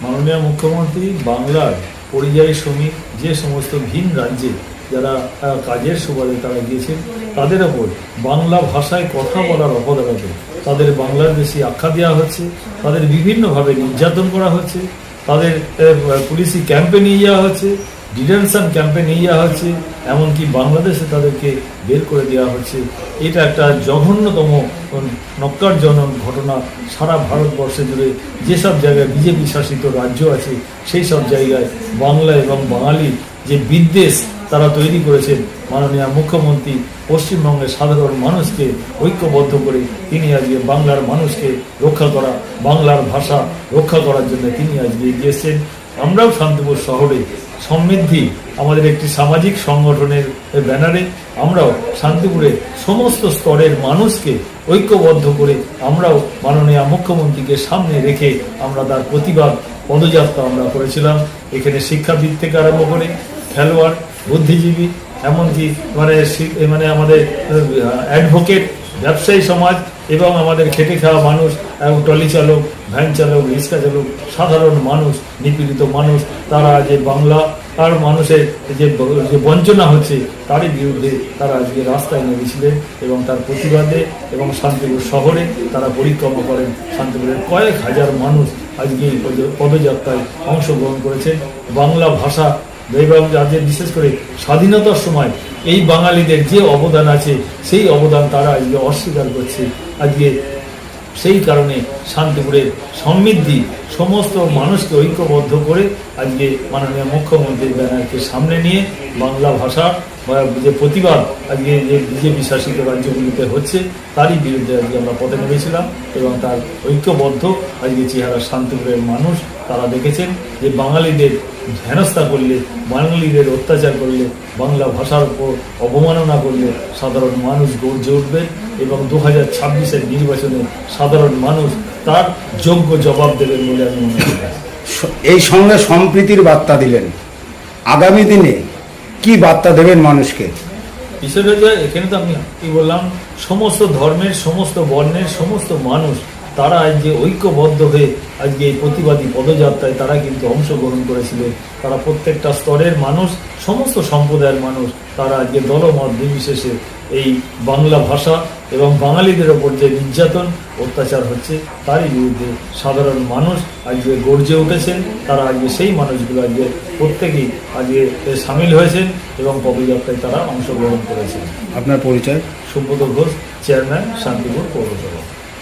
মাননীয় মুখ্যমন্ত্রী বাংলার পরিযায়ী শ্রমিক যে সমস্ত ভিন রাজ্যে যারা কাজের সুবাদে তারা গিয়েছেন তাদের ওপর বাংলা ভাষায় কথা বলার অপরাধে তাদের বাংলাদেশি আখ্যা দেওয়া হচ্ছে, তাদের বিভিন্নভাবে নির্যাতন করা হচ্ছে, তাদের পুলিশি ক্যাম্পে নিয়ে যাওয়া হচ্ছে, ডিটেনশন ক্যাম্পে নিয়ে যাওয়া হচ্ছে, এমনকি বাংলাদেশে তাদেরকে বের করে দেওয়া হচ্ছে। এটা একটা জঘন্যতম নক্কারজনক ঘটনা। সারা ভারতবর্ষে জুড়ে যেসব জায়গায় বিজেপি শাসিত রাজ্য আছে সেই সব জায়গায় বাংলা এবং বাঙালি যে বিদ্বেষ তারা তৈরি করেছেন, মাননীয় মুখ্যমন্ত্রী পশ্চিমবঙ্গের সাধারণ মানুষকে ঐক্যবদ্ধ করে তিনি আজকে বাংলার মানুষকে রক্ষা করা, বাংলার ভাষা রক্ষা করার জন্য তিনি আজকে এগিয়ে এসেছেন। আমরাও শান্তিপুর শহরে সমৃদ্ধি আমাদের একটি সামাজিক সংগঠনের ব্যানারে আমরাও শান্তিপুরের সমস্ত স্তরের মানুষকে ঐক্যবদ্ধ করে আমরাও মাননীয় মুখ্যমন্ত্রীকে সামনে রেখে আমরা তার প্রতিবাদ পদযাত্রা আমরা করেছিলাম। এখানে শিক্ষাবিদ থেকে আরম্ভ করে খেলোয়াড়, বুদ্ধিজীবী, এমনকি মানে আমাদের অ্যাডভোকেট, ব্যবসায়ী সমাজ এবং আমাদের খেটে খাওয়া মানুষ, ট্রলি চালক, ভ্যান চালক, রিক্সা চালক, সাধারণ মানুষ, নিপীড়িত মানুষ, তারা যে বাংলা আর মানুষের যে বঞ্চনা হচ্ছে তারই বিরুদ্ধে তারা আজকে রাস্তায় নেমেছিলেন এবং তার প্রতিবাদে এবং শান্তিপুর শহরে তারা পরিক্রমা করেন। শান্তিপুরের কয়েক হাজার মানুষ আজকে এই পদযাত্রায় অংশগ্রহণ করেছেন। বাংলা ভাষা এবং যাদের বিশেষ করে স্বাধীনতার সময় এই বাঙালিদের যে অবদান আছে সেই অবদান তারা আজকে অস্বীকার করছে। আজকে সেই কারণে শান্তিপুরের সমৃদ্ধি সমস্ত মানুষকে ঐক্যবদ্ধ করে আজকে মাননীয় মুখ্যমন্ত্রীর ব্যানারকে সামনে নিয়ে বাংলা ভাষা যে প্রতিবাদ আজকে যে বিজেপি শাসিত রাজ্যগুলিতে হচ্ছে তারই বিরুদ্ধে আজকে আমরা পথে নেমেছিলাম এবং তার ঐক্যবদ্ধ আজকে চেহারা শান্তিপুরের মানুষ তারা দেখেছেন যে বাঙালিদের হেনস্থা করলে, বাঙালিদের অত্যাচার করলে, বাংলা ভাষার উপর অবমাননা করলে সাধারণ মানুষ গর্জে উঠবেন এবং 2026-এর নির্বাচনে সাধারণ মানুষ তার যোগ্য জবাব দেবেন বলে আমি মনে করি। এই সঙ্গে সম্প্রীতির বার্তা দিলেন, আগামী দিনে কি বার্তা দেবেন মানুষকে? বিষয়টা যে এখানে তো আমি কি বললাম, সমস্ত ধর্মের, সমস্ত বর্ণের, সমস্ত মানুষ তারা আজকে ঐক্যবদ্ধ হয়ে আজকে এই প্রতিবাদী পদযাত্রায় তারা কিন্তু অংশগ্রহণ করেছিলেন। তারা প্রত্যেকটা স্তরের মানুষ, সমস্ত সম্প্রদায়ের মানুষ তারা আজকে দলমত নির্বিশেষে এই বাংলা ভাষা এবং বাঙালিদের ওপর যে নির্যাতন অত্যাচার হচ্ছে তারই বিরুদ্ধে সাধারণ মানুষ আজকে গর্জে উঠেছেন। তারা আজকে সেই মানুষগুলো আজকে প্রত্যেকেই আজকে সামিল হয়েছেন এবং পদযাত্রায় তারা অংশগ্রহণ করেছেন। আপনার পরিচয়? সুব্রত ঘোষ, চেয়ারম্যান, শান্তিপুর পৌরসভা।